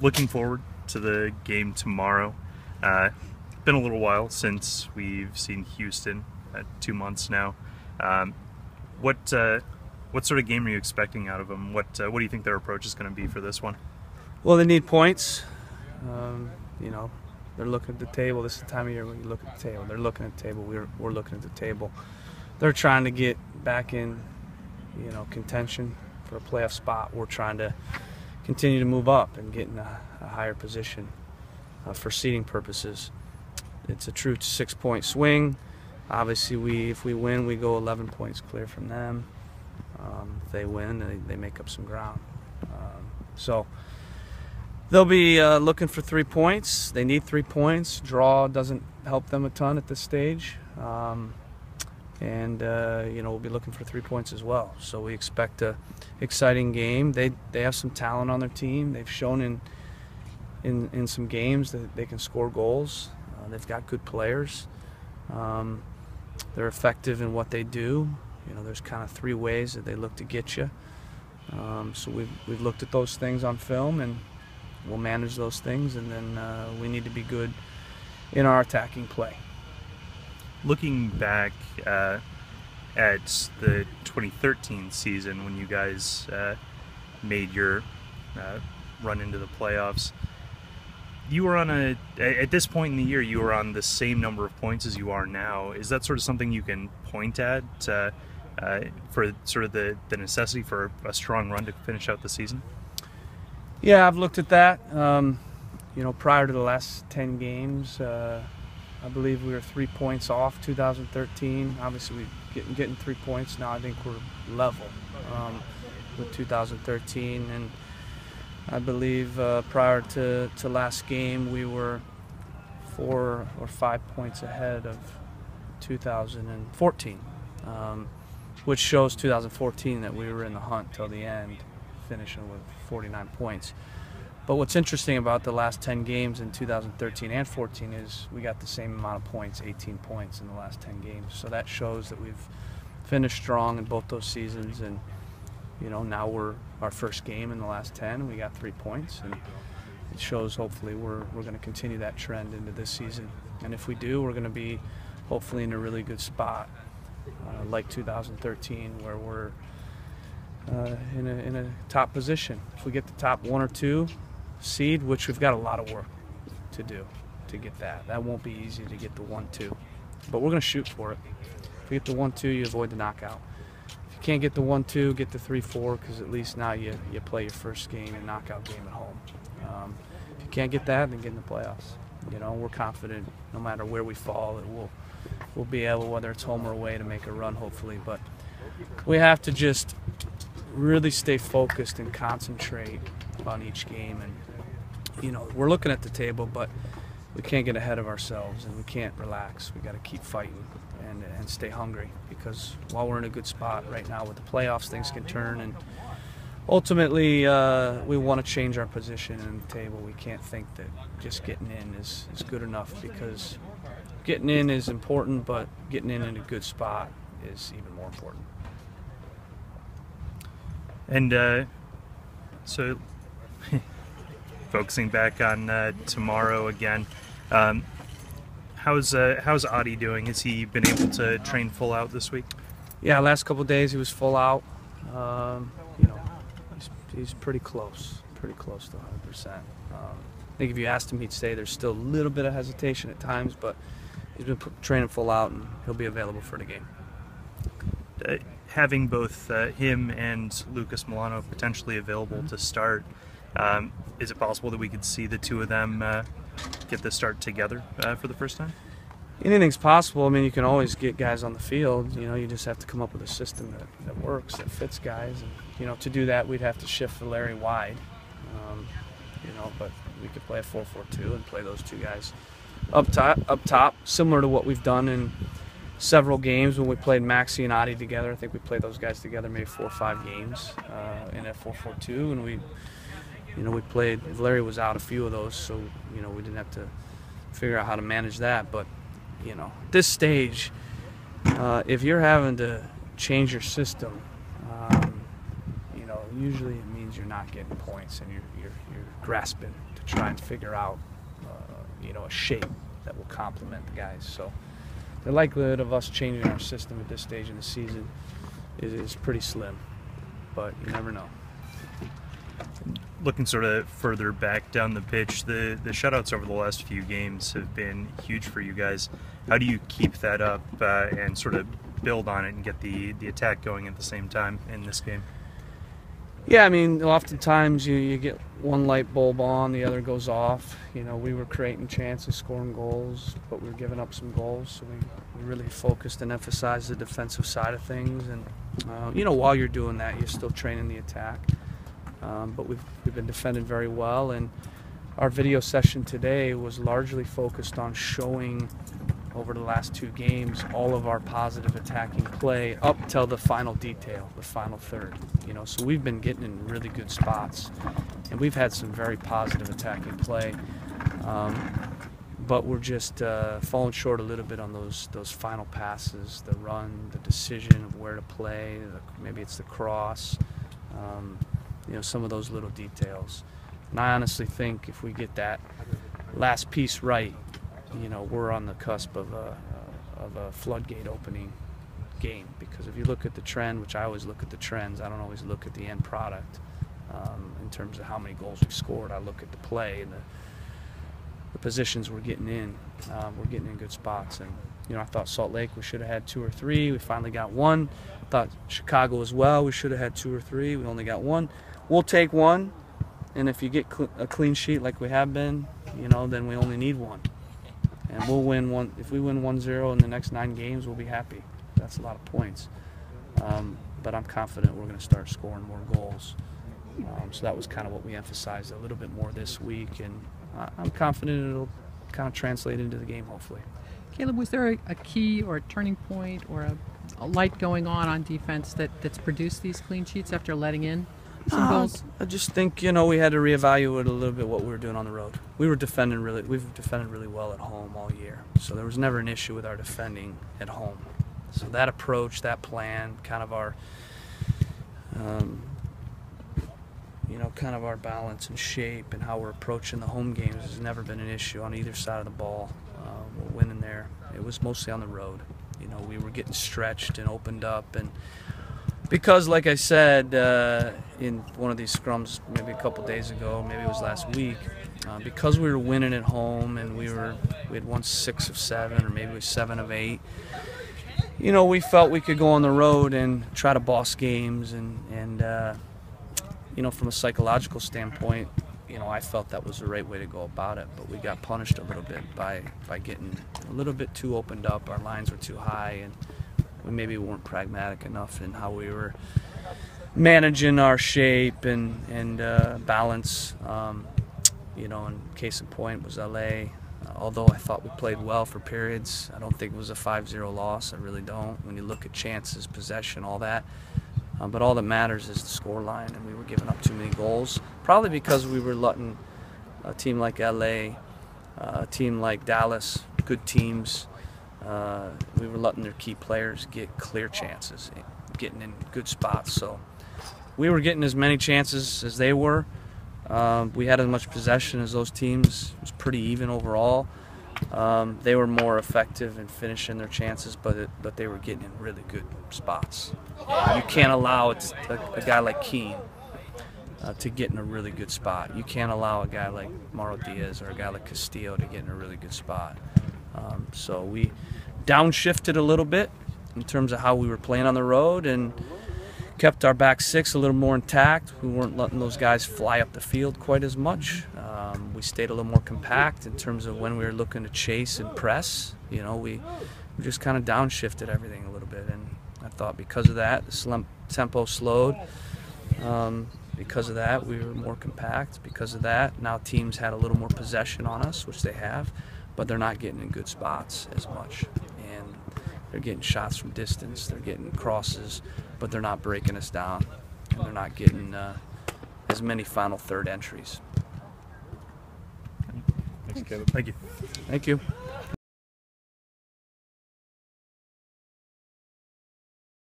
looking forward to the game tomorrow. Been a little while since we've seen Houston, 2 months now. What sort of game are you expecting out of them? What do you think their approach is going to be for this one? Well, they need points. They're looking at the table. This is the time of year when you look at the table. They're looking at the table. We're looking at the table. They're trying to get back in, contention for a playoff spot. We're trying to continue to move up and get in a higher position for seeding purposes. It's a true 6-point swing. Obviously, if we win, we go 11 points clear from them. If they win, they make up some ground. So they'll be looking for 3 points. They need 3 points. Draw doesn't help them a ton at this stage. We'll be looking for 3 points as well. So we expect a exciting game. They have some talent on their team. They've shown in some games that they can score goals. They've got good players. They're effective in what they do. There's kind of 3 ways that they look to get you. So we've looked at those things on film, and we'll manage those things, and then we need to be good in our attacking play. Looking back at the 2013 season when you guys made your run into the playoffs, you were at this point in the year, you were on the same number of points as you are now. Is that sort of something you can point at for sort of the necessity for a strong run to finish out the season? Yeah, I've looked at that. Prior to the last 10 games, I believe we were 3 points off 2013. Obviously, we're getting 3 points now. I think we're level with 2013, and I believe prior to last game we were 4 or 5 points ahead of 2014, which shows 2014 that we were in the hunt till the end, finishing with 49 points. But what's interesting about the last 10 games in 2013 and 14 is we got the same amount of points, 18 points in the last 10 games. So that shows that we've finished strong in both those seasons, and now we're our first game in the last 10, and we got 3 points, and it shows hopefully we're going to continue that trend into this season. And if we do, we're going to be hopefully in a really good spot, like 2013, where we're in a top position. If we get the top 1 or 2 seed, which we've got a lot of work to do to get that won't be easy to get the 1-2, but we're going to shoot for it. If we get the 1-2, you avoid the knockout. If you can't get the 1-2, get the 3-4, because at least now you play your first game and knockout game at home. If you can't get that, then get in the playoffs. We're confident no matter where we fall, that we'll be able, whether it's home or away, to make a run hopefully. But we have to just really stay focused and concentrate on each game. And we're looking at the table, but we can't get ahead of ourselves, and we can't relax. We got to keep fighting and stay hungry, because while we're in a good spot right now with the playoffs, things can turn, and ultimately we want to change our position in the table. We can't think that just getting in is good enough, because getting in is important, but getting in a good spot is even more important. And so focusing back on tomorrow again, how's Adi doing? Has he been able to train full out this week? Yeah, last couple of days he was full out. He's pretty close to 100%. I think if you asked him, he'd say there's still a little bit of hesitation at times, but he's been training full out, and he'll be available for the game. Having both him and Lucas Milano potentially available to start, is it possible that we could see the 2 of them get the start together for the first time? Anything's possible. I mean, you can always get guys on the field. You just have to come up with a system that works, that fits guys. And to do that, we'd have to shift Larry wide. But we could play a 4-4-2 and play those 2 guys up top, similar to what we've done in several games when we played Maxi and Adi together. I think we played those guys together maybe 4 or 5 games in a 4-4-2, and we played. Larry was out a few of those, so we didn't have to figure out how to manage that. But at this stage, if you're having to change your system, usually it means you're not getting points and you're grasping to try and figure out, a shape that will complement the guys. So the likelihood of us changing our system at this stage in the season is pretty slim, but you never know. Looking sort of further back down the pitch, the shutouts over the last few games have been huge for you guys. How do you keep that up and sort of build on it and get the attack going at the same time in this game? Yeah, I mean, oftentimes you get one light bulb on, the other goes off. We were creating chances, scoring goals, but we were giving up some goals, so we really focused and emphasized the defensive side of things. And, while you're doing that, you're still training the attack. But we've been defended very well, and our video session today was largely focused on showing over the last 2 games all of our positive attacking play up till the final detail, the final third. So we've been getting in really good spots, and we've had some very positive attacking play, but we're just falling short a little bit on those final passes, the run, the decision of where to play, maybe it's the cross, some of those little details. And I honestly think if we get that last piece right, we're on the cusp of a floodgate opening game. Because if you look at the trend, which I always look at the trends, I don't always look at the end product in terms of how many goals we've scored. I look at the play and the positions we're getting in. We're getting in good spots. And I thought Salt Lake, we should have had 2 or 3. We finally got 1. I thought Chicago as well, we should have had 2 or 3. We only got 1. We'll take 1. And if you get a clean sheet like we have been, then we only need 1. And we'll win 1. If we win 1-0 in the next 9 games, we'll be happy. That's a lot of points. But I'm confident we're going to start scoring more goals. So that was kind of what we emphasized a little bit more this week. And I'm confident it'll kind of translate into the game, hopefully. Caleb, was there a key or a turning point or a light going on defense that's produced these clean sheets after letting in some goals? I just think, we had to reevaluate a little bit what we were doing on the road. We've defended really well at home all year. So there was never an issue with our defending at home. So that approach, that plan, kind of our our balance and shape and how we're approaching the home games has never been an issue on either side of the ball. We're winning there. It was mostly on the road. We were getting stretched and opened up, and because, like I said, in one of these scrums maybe a couple days ago, maybe it was last week, because we were winning at home and we had won 6 of 7 or maybe it was 7 of 8. We felt we could go on the road and try to boss games, and from a psychological standpoint, I felt that was the right way to go about it. But we got punished a little bit by getting a little bit too opened up. Our lines were too high, and we maybe weren't pragmatic enough in how we were managing our shape and balance. And case in point was LA. Although I thought we played well for periods, I don't think it was a 5-0 loss. I really don't. When you look at chances, possession, all that. But all that matters is the score line, and we were giving up too many goals. Probably because we were letting a team like LA, a team like Dallas, good teams, we were letting their key players get clear chances, getting in good spots. So we were getting as many chances as they were. We had as much possession as those teams. It was pretty even overall. They were more effective in finishing their chances, but they were getting in really good spots. You can't allow a guy like Keane to get in a really good spot. You can't allow a guy like Mauro Diaz or a guy like Castillo to get in a really good spot. So we downshifted a little bit in terms of how we were playing on the road and kept our back 6 a little more intact. We weren't letting those guys fly up the field quite as much. We stayed a little more compact in terms of when we were looking to chase and press. We just kind of downshifted everything a little bit, and I thought because of that, the tempo slowed. Because of that, we were more compact. Because of that, now teams had a little more possession on us, which they have, but they're not getting in good spots as much. And they're getting shots from distance, they're getting crosses, but they're not breaking us down. And they're not getting as many final third entries. Thanks, Caleb. Thank you. Thank you.